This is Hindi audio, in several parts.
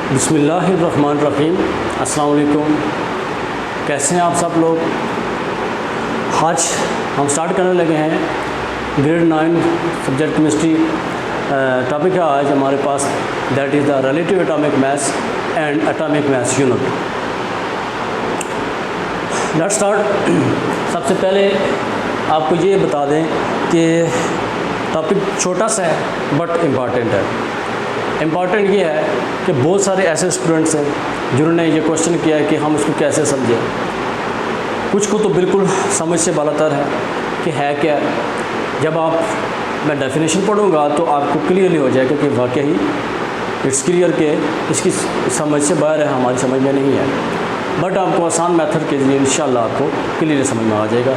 बिस्मिल्लाहिर्रहमानिर्रहीम। अस्सलाम वालेकुम। कैसे हैं आप सब लोग? आज हम स्टार्ट करने लगे हैं ग्रेड 9 सब्जेक्ट केमिस्ट्री। टॉपिक है आज हमारे पास, that is the relative atomic mass and atomic mass unit. Let's start. सबसे पहले आपको ये बता दें कि टॉपिक छोटा सा है बट इम्पॉर्टेंट है। इम्पॉर्टेंट ये है कि बहुत सारे ऐसे स्टूडेंट्स हैं जिन्होंने ये क्वेश्चन किया है कि हम इसको कैसे समझें। कुछ को तो बिल्कुल समझ से बालातर है कि है क्या। जब मैं डेफिनेशन पढ़ूंगा तो आपको क्लियरली हो जाएगा कि वाकई इट्स क्लियर के इसकी समझ से बाहर है, हमारी समझ में नहीं है। बट आपको आसान मेथड के लिए इंशाल्लाह आपको क्लियर समझ में आ जाएगा।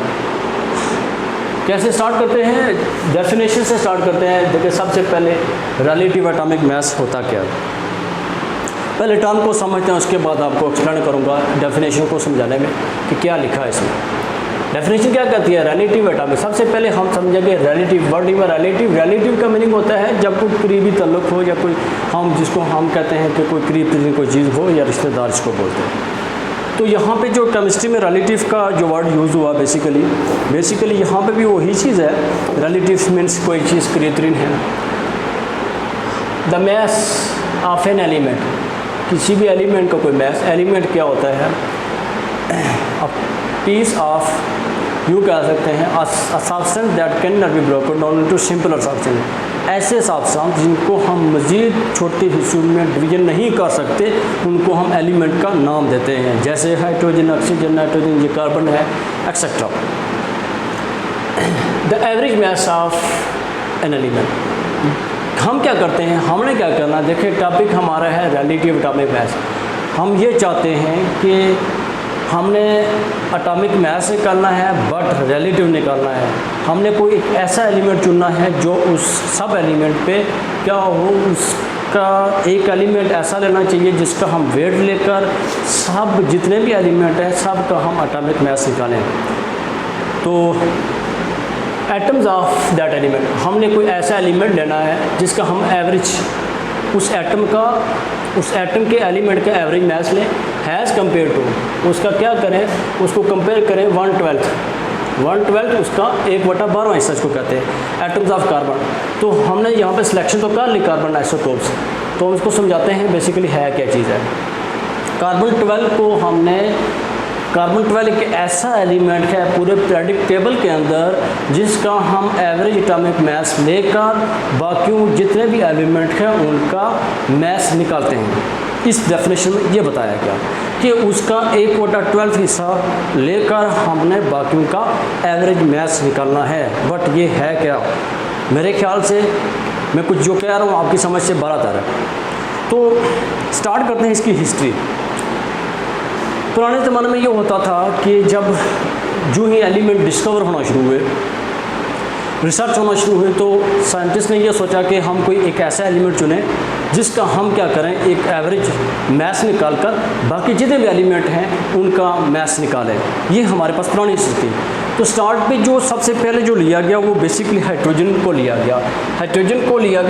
कैसे स्टार्ट करते हैं? डेफिनेशन से स्टार्ट करते हैं। देखिए, सबसे पहले रिलेटिव एटॉमिक मास होता क्या है, पहले टर्म को समझते हैं, उसके बाद आपको एक्सप्लेन करूंगा डेफिनेशन को समझाने में कि क्या लिखा है इसमें। डेफिनेशन क्या कहती है? Relative atomic. सबसे पहले हम समझेंगे रिलेटिव वर्ड में। रिलेटिव का मीनिंग होता है जब कोई करीबी ताल्लुक हो या कोई जिसको हम कहते हैं कि कोई करीब कोई चीज़ हो या रिश्तेदार इसको बोलते हैं। तो यहाँ पे जो केमिस्ट्री में रिलेटिव का जो वर्ड यूज़ हुआ बेसिकली यहाँ पे भी वही चीज़ है। रिलेटिव मीन्स कोई चीज़ करीब तरीन है। The mass of an element, किसी भी एलिमेंट का कोई मास। एलिमेंट क्या होता है? अ पीस ऑफ, यू कह सकते हैं a substance that can not be broken down into simpler substance. ऐसे सब्सटेंस जिनको हम मज़ीद छोटे हिस्सों में डिवीजन नहीं कर सकते, उनको हम एलिमेंट का नाम देते हैं। जैसे हाइड्रोजन, ऑक्सीजन, नाइट्रोजन, ये कार्बन है, etcetera. The average mass of an element. हम क्या करते हैं, हमने क्या करना, देखिए टॉपिक हमारा है रिलेटिव एटॉमिक मास। हम ये चाहते हैं कि हमने एटॉमिक मास निकालना है बट रिलेटिव निकालना है। हमने कोई एक ऐसा एलिमेंट चुनना है जो उस सब एलिमेंट पे क्या हो, उसका एक एलिमेंट ऐसा लेना चाहिए जिसका हम वेट लेकर सब जितने भी एलिमेंट हैं सब का हम एटॉमिक मास निकालें। तो एटम्स ऑफ दैट एलिमेंट, हमने कोई ऐसा एलिमेंट लेना है जिसका हम एवरेज उस एटम के एलिमेंट का एवरेज मास लें हैज़ कम्पेयर टू, उसका क्या करें, उसको कंपेयर करें 1/12 उसका 1/12 हिस्सा इसको कहते हैं, एटम्स ऑफ कार्बन। तो हमने यहाँ पे सिलेक्शन तो कर ली कार्बन आइसोटोप्स। तो हम इसको समझाते हैं बेसिकली है क्या चीज़ है। कार्बन 12 एक ऐसा एलिमेंट है पूरे पीरियोडिक टेबल के अंदर जिसका हम एवरेज एटॉमिक मास लेकर बाकी जितने भी एलिमेंट हैं उनका मास निकालते हैं। इस डेफिनेशन में ये बताया गया कि उसका 1/12 हिस्सा लेकर हमने बाकियों का एवरेज मास निकालना है। बट ये है क्या? मेरे ख्याल से मैं कुछ जो कह रहा हूँ आपकी समझ से बाहर है। तो स्टार्ट करते हैं इसकी हिस्ट्री। पुराने ज़माने में ये होता था कि जब जो ही एलिमेंट डिस्कवर होना शुरू हुए, रिसर्च होना शुरू हुई, तो साइंटिस्ट ने ये सोचा कि हम कोई एक ऐसा एलिमेंट चुनें जिसका हम क्या करें, एक एवरेज मास निकाल कर बाकी जितने भी एलिमेंट हैं उनका मास निकालें। ये हमारे पास पुरानी हिस्ट्री थी। तो स्टार्ट पे जो सबसे पहले जो लिया गया वो बेसिकली हाइड्रोजन को लिया गया।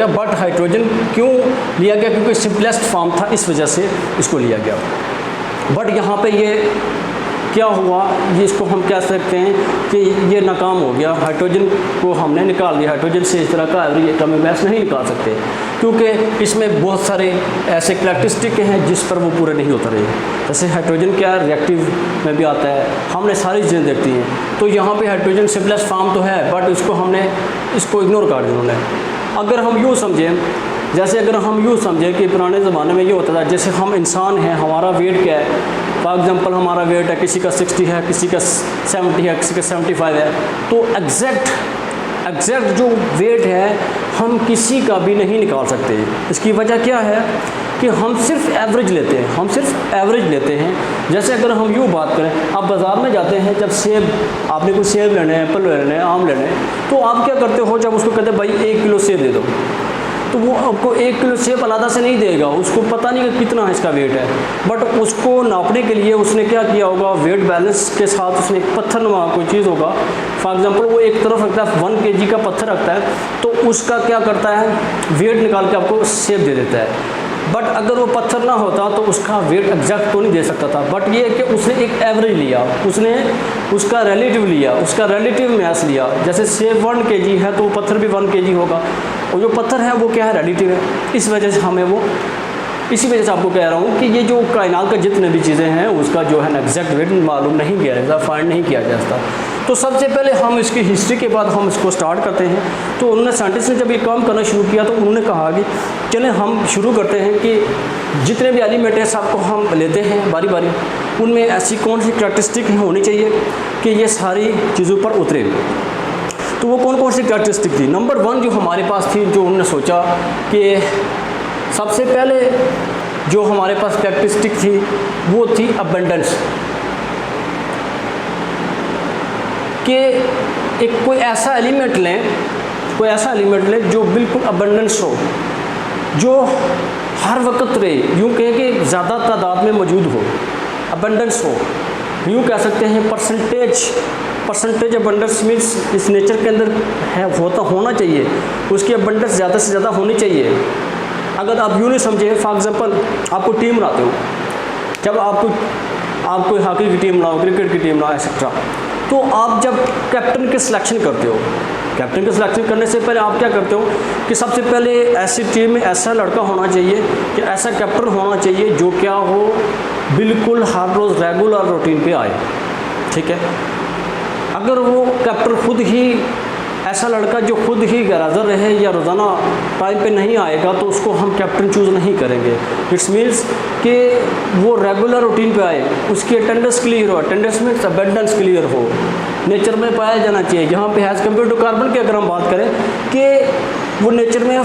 बट हाइड्रोजन क्यों लिया गया? क्योंकि सिंपलेस्ट फॉर्म था, इस वजह से इसको लिया गया। बट यहाँ पे ये क्या हुआ, ये इसको हम कह सकते हैं कि ये नाकाम हो गया। हाइड्रोजन को हमने निकाल दिया। हाइड्रोजन से इस तरह का एवरेज एटॉमिक मास नहीं निकाल सकते क्योंकि इसमें बहुत सारे ऐसे करैक्टरिस्टिक हैं जिस पर वो पूरे नहीं उतर रहे। जैसे हाइड्रोजन क्या रिएक्टिव में भी आता है, हमने सारी चीज़ें देखती हैं। तो यहाँ पे हाइड्रोजन सिंपलेस्ट फॉर्म तो है बट इसको इग्नोर कर दिया उन्होंने। अगर हम यूँ समझें कि पुराने ज़माने में ये होता था, जैसे हम इंसान हैं, हमारा वेट क्या है, फॉर एग्जांपल हमारा वेट है, किसी का 60 है, किसी का 70 है, किसी का 75 है। तो एग्जैक्ट जो वेट है हम किसी का भी नहीं निकाल सकते। इसकी वजह क्या है कि हम सिर्फ एवरेज लेते हैं। जैसे अगर हम यूँ बात करें, आप बाज़ार में जाते हैं, जब आपने कोई सेब लेने हैं, एप्पल लेने हैं, आम लेने हैं, तो आप क्या करते हो, जब उसको कहते हैं भाई 1 किलो सेब दे दो, तो वो आपको 1 किलो सेब अलग से नहीं देगा, उसको पता नहीं कि कितना इसका वेट है। बट उसको नापने के लिए उसने क्या किया होगा, वेट बैलेंस के साथ उसने एक पत्थर नुमा कोई चीज़ होगा, फॉर एग्जांपल वो एक तरफ रखता है 1 kg का पत्थर रखता है, तो उसका क्या करता है वेट निकाल के आपको सेब दे देता है। बट अगर वो पत्थर ना होता तो उसका वेट एग्जैक्ट तो नहीं दे सकता था। बट ये कि उसने एक एवरेज लिया, उसने उसका रिलेटिव लिया, उसका रिलेटिव मैस लिया। जैसे सेब 1 kg है तो वो पत्थर भी 1 kg होगा, और जो पत्थर है वो क्या है, रिलेटिव है। इस वजह से हमें वो, इसी वजह से आपको कह रहा हूँ कि ये जो कायनात का जितने भी चीज़ें हैं उसका जो है ना एग्जैक्ट वेट मालूम नहीं किया जाता, फाइंड नहीं किया जाता। तो सबसे पहले हम इसकी हिस्ट्री के बाद हम इसको स्टार्ट करते हैं। तो उन्होंने साइंटिस्ट ने जब ये काम करना शुरू किया तो उन्होंने कहा कि चलें हम शुरू करते हैं कि जितने भी एलिमेंट हैं सबको हम लेते हैं बारी बारी, उनमें ऐसी कौन सी करैक्टरिस्टिक होनी चाहिए कि ये सारी चीज़ों पर उतरे। तो वो कौन कौन सी करैक्टरिस्टिक थी। नंबर 1 जो हमारे पास थी, जो उन्होंने सोचा कि सबसे पहले जो हमारे पास कैरेक्टरिस्टिक थी वो थी अबंडेंस, कि एक कोई ऐसा एलिमेंट लें जो बिल्कुल अबंडेंस हो, जो हर वक्त रहे, यूँ कहें कि ज़्यादा तादाद में मौजूद हो, अबंडेंस हो। यूँ कह सकते हैं परसेंटेज अबंडेंस मीन्स इस नेचर के अंदर है, होना चाहिए, उसकी अबंडेंस ज़्यादा से ज़्यादा होनी चाहिए। अगर आप यूँ नहीं समझे, फॉर एग्जांपल आपको टीम बनाते हो, जब आपको हॉकी की टीम बनाओ, क्रिकेट की टीम बनाओ एक्सेट्रा, तो आप जब कैप्टन की सिलेक्शन करते हो, कैप्टन की सिलेक्शन करने से पहले आप क्या करते हो कि सबसे पहले ऐसी टीम में ऐसा लड़का होना चाहिए कि ऐसा कैप्टन होना चाहिए जो क्या हो, बिल्कुल हर रोज़ रेगुलर रूटीन पे आए, ठीक है। अगर वो कैप्टन खुद ही ऐसा लड़का जो खुद ही गैरहाज़िर रहे या रोज़ाना टाइम पे नहीं आएगा तो उसको हम कैप्टन चूज़ नहीं करेंगे। इट्स मीन्स कि वो रेगुलर रूटीन पे आए, उसकी अटेंडेंस क्लियर हो, अटेंडेंस में अबंडेंस क्लियर हो, नेचर में पाया जाना चाहिए। जहाँ पे एज़ कम्पेयर टू कार्बन की अगर हम बात करें कि वो नेचर में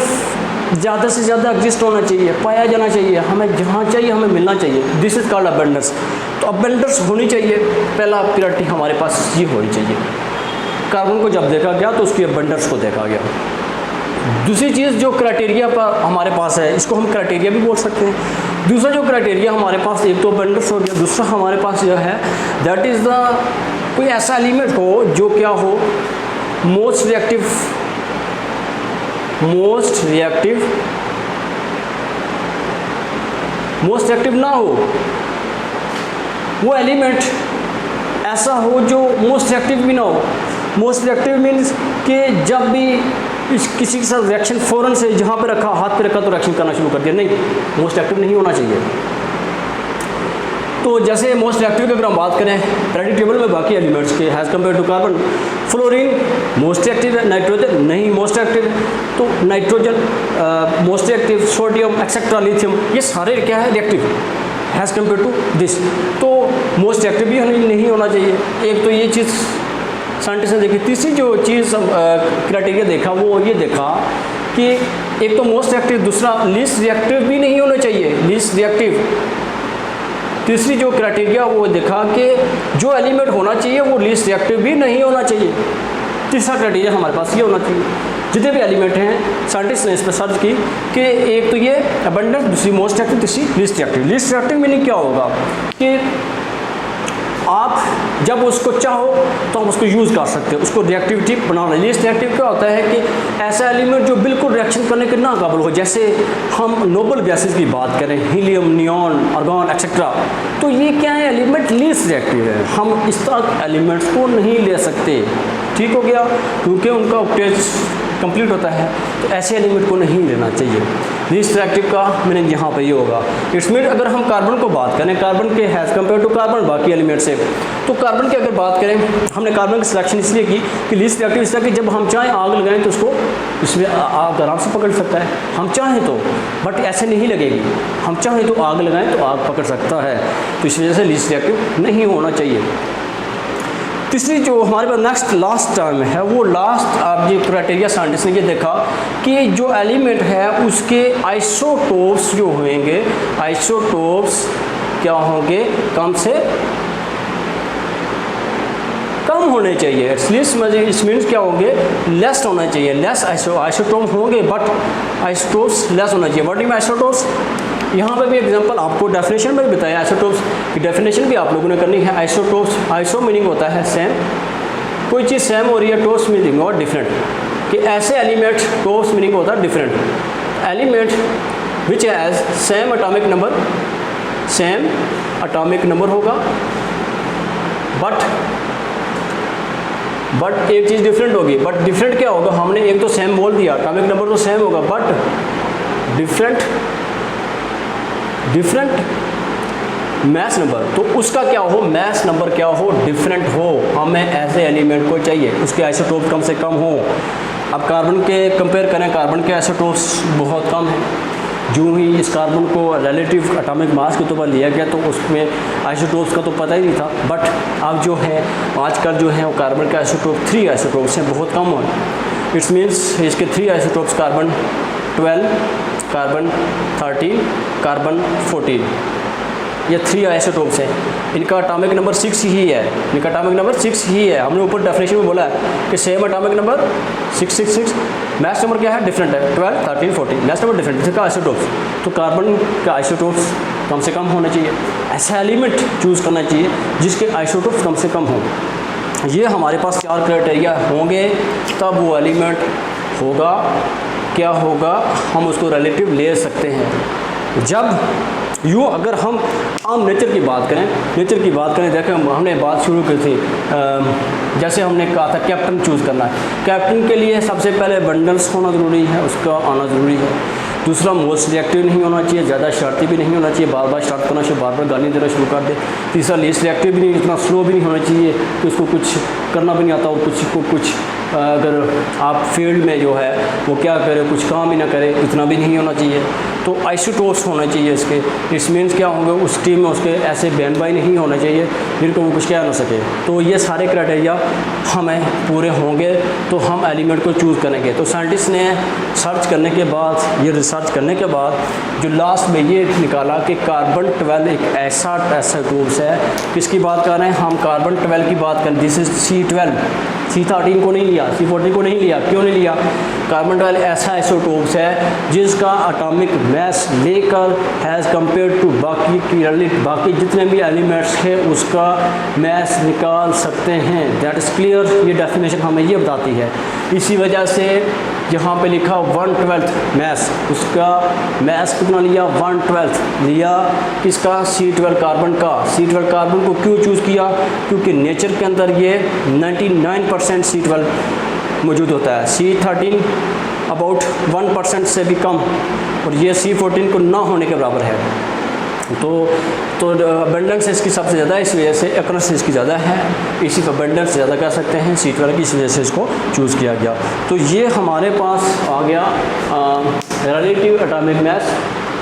ज़्यादा से ज़्यादा एग्जिस्ट होना चाहिए, पाया जाना चाहिए, हमें जहाँ चाहिए हमें मिलना चाहिए। This is called abundance. तो अबंडेंस होनी चाहिए, पहला प्रायोरिटी हमारे पास ये होनी चाहिए। कार्बन को जब देखा गया तो उसकी अबंडेंस को देखा गया। दूसरी चीज़ जो क्राइटेरिया पर हमारे पास है, इसको हम क्राइटेरिया भी बोल सकते हैं। दूसरा जो क्राइटेरिया हमारे पास, एक तो अबंडेंस हो गया, दूसरा हमारे पास जो है दैट इज़ द कोई ऐसा एलिमेंट हो जो क्या हो, मोस्ट रिएक्टिव ना हो। वो एलिमेंट ऐसा हो जो मोस्ट रिएक्टिव भी ना हो। मोस्ट रिएक्टिव मीन्स कि जब भी किसी के साथ रिएक्शन फ़ौरन से जहाँ पे रखा, हाथ पे रखा तो रिएक्शन करना शुरू कर दिया, नहीं, मोस्ट रिएक्टिव नहीं होना चाहिए। तो जैसे मोस्ट रिएक्टिव की अगर हम बात करें पीरियोडिक टेबल में बाकी एलिमेंट्स के as compare to carbon, fluorine most reactive है, नाइट्रोजन नहीं मोस्ट रिएक्टिव है, तो nitrogen most reactive, sodium etcetera, lithium, ये सारे क्या है, reactive as compare to this. तो मोस्ट रिएक्टिव भी नहीं होना चाहिए। एक तो ये चीज़ साइंटिस्ट ने देखी। तीसरी जो चीज़ क्राइटेरिया देखा वो ये देखा कि एक तो मोस्ट रिएक्टिव, दूसरा लीस्ट रिएक्टिव भी नहीं होना चाहिए, लीस्ट रिएक्टिव। तीसरी जो क्राइटेरिया वो देखा कि जो एलिमेंट होना चाहिए वो लीस्ट रिएक्टिव भी नहीं होना चाहिए। तीसरा क्राइटेरिया हमारे पास ये होना चाहिए। जितने भी एलिमेंट हैं साइंटिस्ट ने इस पर सर्च की कि एक तो ये अबंडेंस, दूसरी मोस्ट रिएक्टिव, तीसरी least reactive. Least reactive meaning क्या होगा कि आप जब उसको चाहो तो आप उसको यूज़ कर सकते हो, उसको रिएक्टिविटी बनाना। लीस्ट रिएक्टिव क्या होता है कि ऐसा एलिमेंट जो बिल्कुल रिएक्शन करने के ना काबिल हो। जैसे हम नोबल गैसेस की बात करें, हीलियम, नियॉन, आर्गॉन एक्सेट्रा, तो ये क्या है, एलिमेंट लीस्ट रिएक्टिव है। हम इस तरह एलिमेंट्स को नहीं ले सकते, ठीक हो गया, क्योंकि उनका ऑक्टेज कंप्लीट होता है, तो ऐसे एलिमेंट को नहीं लेना चाहिए। लीस्ट रिएक्टिव का मीनिंग यहाँ पे ये होगा। इट्स मीन अगर हम कार्बन को बात करें, कार्बन के हैज़ कम्पेयर टू कार्बन बाकी एलिमेंट से, तो कार्बन की अगर बात करें, हमने कार्बन की सिलेक्शन इसलिए की कि लीस्ट रिएक्टिव इस तरह कि जब हम चाहें आग लगाएं तो उसको इसमें आग आराम से पकड़ सकता है, हम चाहें तो, बट ऐसे नहीं लगेगी। हम चाहें तो आग लगाएं तो आग पकड़ सकता है, तो इस वजह से लीस्ट रिएक्टिव नहीं होना चाहिए। तीसरी जो हमारे पास नेक्स्ट लास्ट टर्म है, वो लास्ट आप ये क्राइटेरिया साइंटिस्ट ने ये देखा कि जो एलिमेंट है उसके आइसोटोप्स जो होंगे, आइसोटोप्स क्या होंगे, कम से कम होने चाहिए। एटलीस्ट इस मीन्स क्या होंगे, लेस होना चाहिए। लेस आइसोटोप होंगे बट आइसोटोप्स लेस होना चाहिए। व्हाट इज आइसोटोप्स, यहाँ पे भी एग्जांपल आपको डेफिनेशन में भी बताया। आइसोटोप्स की डेफिनेशन भी आप लोगों ने करनी है। आइसोटोप्स, आइसो मीनिंग होता है सेम, कोई चीज़ सेम हो रही है, टोप्स मीनिंग और डिफरेंट, कि ऐसे एलिमेंट, टोप्स मीनिंग होता है different. Element which has same atomic number होगा, बट एक चीज़ डिफरेंट होगी। बट डिफरेंट क्या होगा, हमने एक तो सेम बोल दिया, एटॉमिक नंबर तो सेम होगा, बट डिफरेंट मैस नंबर, तो उसका क्या हो, मैस नंबर क्या हो, डिफरेंट हो। हमें ऐसे एलिमेंट को चाहिए उसके आइसोटोप कम से कम हो। अब कार्बन के कंपेयर करें, कार्बन के आइसोटोप्स बहुत कम हैं। जो ही इस कार्बन को रिलेटिव एटॉमिक मास के तौर पर लिया गया तो उसमें आइसोटोप्स का तो पता ही नहीं था। बट अब जो है आजकल जो है वो कार्बन के आइसोटोप 3 आइसोटोप्स हैं, बहुत कम हो। इट्स मीन्स इसके 3 आइसोटोप्स कार्बन 12, कार्बन 13, कार्बन 14, ये 3 आइसोटोप्स हैं। इनका एटॉमिक नंबर 6 ही है, हमने ऊपर डेफिनेशन में बोला है कि same atomic number 666, mass number क्या है, डिफरेंट है, 12, 13, 14, मैस नंबर डिफरेंट, इसका आइसोटोप्स। तो कार्बन का आइसोटोप्स कम से कम होना चाहिए, ऐसा एलिमेंट चूज़ करना चाहिए जिसके आइसोटोप्स कम से कम हों। ये हमारे पास 4 क्राइटेरिया होंगे तब वो एलिमेंट होगा। क्या होगा, हम उसको रिलेटिव ले सकते हैं। जब अगर हम नेचर की बात करें, देखें हमने बात शुरू की थी, जैसे हमने कहा था कैप्टन चूज़ करना है। कैप्टन के लिए सबसे पहले बंडल्स होना ज़रूरी है, उसका आना ज़रूरी है। दूसरा मोस्ट रिएक्टिव नहीं होना चाहिए, ज़्यादा शरारती भी नहीं होना चाहिए, बार बार स्टार्ट करना चाहिए, बार बार गाली देना शुरू कर दे। तीसरा लीस्ट रिएक्टिव भी नहीं, इतना स्लो भी नहीं होना चाहिए कि उसको कुछ करना भी नहीं आता और कुछ अगर आप फील्ड में जो है वो क्या करे, कुछ काम ही ना करे, इतना भी नहीं होना चाहिए। तो आइसोटोप्स होना चाहिए इसके। इस मीन्स क्या होंगे, उस टीम में उसके ऐसे बहन भाई नहीं होने चाहिए जिनको वो कुछ कह ना सके। तो ये सारे क्राइटेरिया हमें पूरे होंगे तो हम एलिमेंट को चूज़ करेंगे। तो साइंटिस्ट ने सर्च करने के बाद, ये रिसर्च करने के बाद जो लास्ट में ये निकाला कि कार्बन 12 एक ऐसा आइसोटोप्स है। किसकी बात कर रहे हैं हम, कार्बन 12 की बात करें। दिस इज C12, C13 को नहीं लिया, C14 को नहीं लिया। क्यों नहीं लिया, कार्बन 12 ऐसा आइसोटोप्स है जिसका एटॉमिक मैस लेकर हैज़ कंपेयर टू बाकी जितने भी एलिमेंट्स हैं उसका मैस निकाल सकते हैं। दैट इज़ क्लियर, ये डेफिनेशन हमें ये बताती है। इसी वजह से यहाँ पे लिखा 1/12 मैस, उसका मैस कितना लिया, 1/12 लिया। किसका, C12 कार्बन का। C12 कार्बन को क्यों चूज़ किया, क्योंकि नेचर के अंदर ये 99% C12 मौजूद होता है, C13 अबाउट 1% से भी कम, और ये C14 को ना होने के बराबर है। तो अबंडेंस इसकी सबसे ज़्यादा है, इस वजह से एक्रेंस इसकी ज़्यादा है, इसी पर अबंडेंस ज़्यादा कह सकते हैं C12 की, इस वजह से इसको चूज़ किया गया। तो ये हमारे पास आ गया रिलेटिव एटॉमिक मैस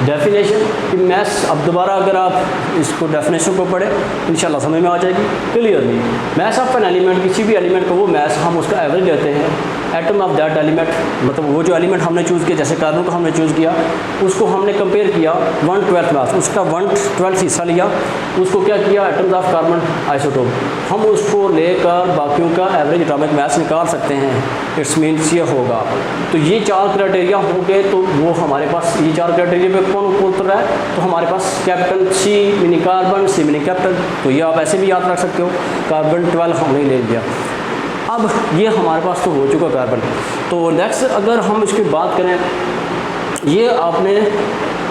डेफिनेशन की मैस। अब दोबारा अगर आप इसको डेफिनेशन को पढ़े इंशाल्लाह समझ में आ जाएगी clearly. Mass of an element, किसी भी एलिमेंट का वो मैस, हम उसका एवरेज लेते हैं। एटम ऑफ दैट एलिमेंट, मतलब वो जो एलिमेंट हमने चूज़ किया, जैसे कार्बन को हमने चूज़ किया, उसको हमने कंपेयर किया 1/12 मैस, उसका 1/12 हिस्सा लिया, उसको क्या किया, एटम्स ऑफ कार्बन आइसोटोप, हम उसको लेकर बाकियों का एवरेज एटॉमिक मैस निकाल सकते हैं। इट्स मीन्स ये होगा। तो ये 4 क्राइटेरिया हो गए। तो वो हमारे पास ये 4 क्राइटेरिया पे कौन उतर रहा है, तो हमारे पास capital C mini carbon, C mini capital, तो ये आप ऐसे भी याद रख सकते हो। कार्बन 12 हमने ले लिया। अब ये हमारे पास तो हो चुका कार्बन। तो नेक्स्ट अगर हम इसकी बात करें, ये आपने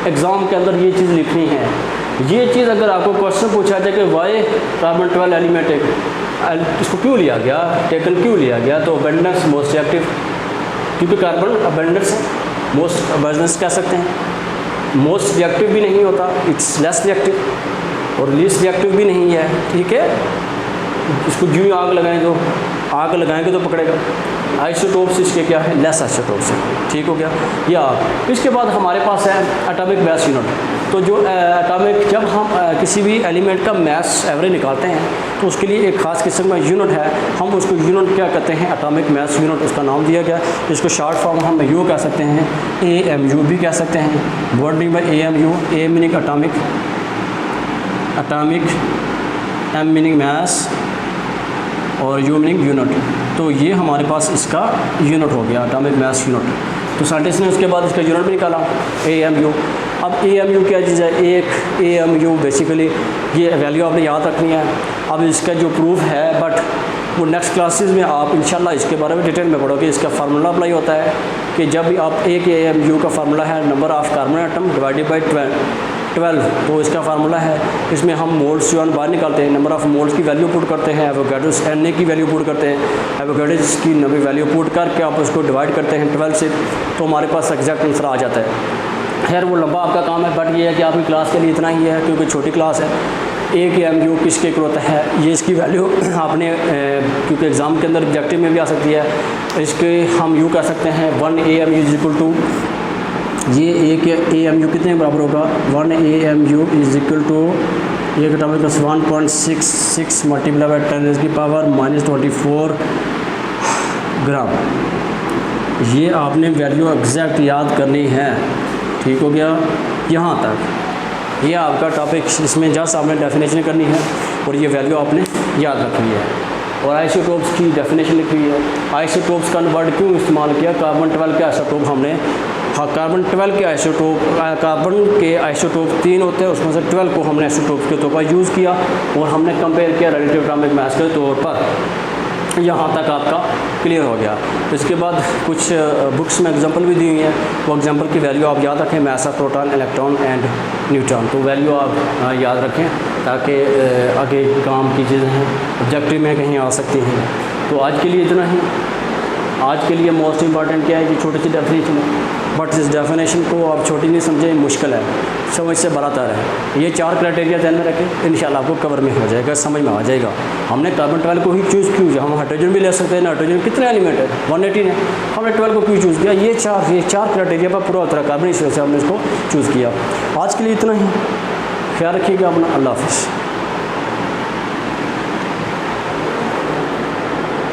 एग्ज़ाम के अंदर ये चीज़ लिखनी है। ये चीज़ अगर आपको क्वेश्चन पूछा जाए कि वाई कार्बन 12 एलिमेंट इसको क्यों लिया गया, टेकन क्यों लिया गया, तो अबंडेंस मोस्ट रिएक्टिव, क्योंकि कार्बन अबंडेंस है, मोस्ट अबंडेंस कह सकते हैं। मोस्ट रिएक्टिव भी नहीं होता, इट्स लेस रिएक्टिव, और लीस्ट रिएक्टिव भी नहीं है, ठीक है। इसको यूँ आग लगाएंगे तो पकड़ेगा। आइसोटोप्स इसके क्या है, लेस आइसोटोप्स है, ठीक हो गया। या इसके बाद हमारे पास है एटॉमिक मैस यूनिट। तो जो एटॉमिक, जब हम किसी भी एलिमेंट का मैस एवरेज निकालते हैं तो उसके लिए एक ख़ास किस्म का यूनिट है, हम उसको यूनिट क्या कहते हैं, एटॉमिक मैस यूनिट, उसका नाम दिया गया। इसको शॉर्ट फॉर्म हम यू कह सकते हैं, AMU भी कह सकते हैं। वर्डिंग में AMU, A meaning atomic, M meaning mass और U मीनिंग यूनिट। तो ये हमारे पास इसका यूनिट हो गया, एटॉमिक मैस यूनिट। तो साइंटिस्ट ने उसके बाद इसका यूनिट भी निकाला, AMU। अब AMU क्या चीज़ है, एक AMU बेसिकली ये वैल्यू आपने याद रखनी है। अब इसका जो प्रूफ है, बट वो नेक्स्ट क्लासेस में आप इंशाल्लाह इसके बारे में डिटेल में पढ़ोगे। इसका फार्मूला अप्लाई होता है कि जब आप एक AMU का फार्मूला है number of carbon atom divided by 12, तो इसका फार्मूला है, इसमें हम मोल्स जो है बाहर निकालते हैं, नंबर ऑफ़ मोल्स की वैल्यू पुट करते हैं, एवोगाड्रोस Na की वैल्यू पुट करते हैं, एवोगाड्रोस की नवी वैल्यू पुट करके आप उसको डिवाइड करते हैं 12 से, तो हमारे पास एग्जैक्ट आंसर आ जाता है। खैर वो लंबा आपका काम है, बट ये है कि आपकी क्लास के लिए इतना ही है क्योंकि छोटी क्लास है। एक AMU किसके होता है, ये इसकी वैल्यू आपने क्योंकि एग्ज़ाम के अंदर ऑब्जेक्टिव में भी आ सकती है, इसके हम यूँ कह सकते हैं 1 AMU इज इक्वल टू, ये एक AMU कितने बराबर होगा, 1 AMU इज इक्वल टू एक एटॉमिक मास 1.66 मल्टीप्लाई बाई 10 की पावर -24 ग्राम। ये आपने वैल्यू एग्जैक्ट याद करनी है, ठीक हो गया यहाँ तक। ये आपका टॉपिक, इसमें जस्ट आपने डेफिनेशन करनी है और ये वैल्यू आपने याद रखनी है। और आइसोटोप्स की डेफिनेशन लिखी है। आइसोटोप्स का वर्ड क्यों इस्तेमाल किया, कार्बन 12 के आइसोटोप हमने, हाँ कार्बन 12 के आइसोटोप, कार्बन के आइसोटोप 3 होते हैं, उसमें से 12 को हमने आइसोटोप के तौर पर यूज़ किया और हमने कंपेयर किया रिलेटिव एटॉमिक मास के तौर पर। यहाँ तक आपका क्लियर हो गया। इसके बाद कुछ बुक्स में एग्जांपल भी दी हुई हैं, वो एग्जांपल की वैल्यू आप याद रखें, mass of proton, electron and neutron, तो वैल्यू आप याद रखें ताकि आगे काम की चीज़ें हैं ऑब्जेक्टिव में कहीं आ सकती हैं। तो आज के लिए इतना ही। आज के लिए मोस्ट इंपॉर्टेंट क्या है कि छोटी सी डेफिनेशन है, बट इस डेफिनेशन को आप छोटी नहीं समझें, मुश्किल है, समझ से बरातर है। ये 4 क्राइटेरिया ध्यान में रखें, इंशाल्लाह आपको कवर में हो जाएगा, समझ में आ जाएगा। हमने कार्बन 12 को ही चूज़ क्यों, हम हाइड्रोजन भी ले सकते हैं, नाइट्रोजन कितने एलिमेंट है 118 है, हमने 12 को क्यों चूज़ किया, ये चार क्राइटेरिया पर पूरा होता है कार्बन, इस वजह से हमने इसको चूज़ किया। आज के लिए इतना ही, ख्याल रखिएगा अपना, अल्लाह हाफ़िज़।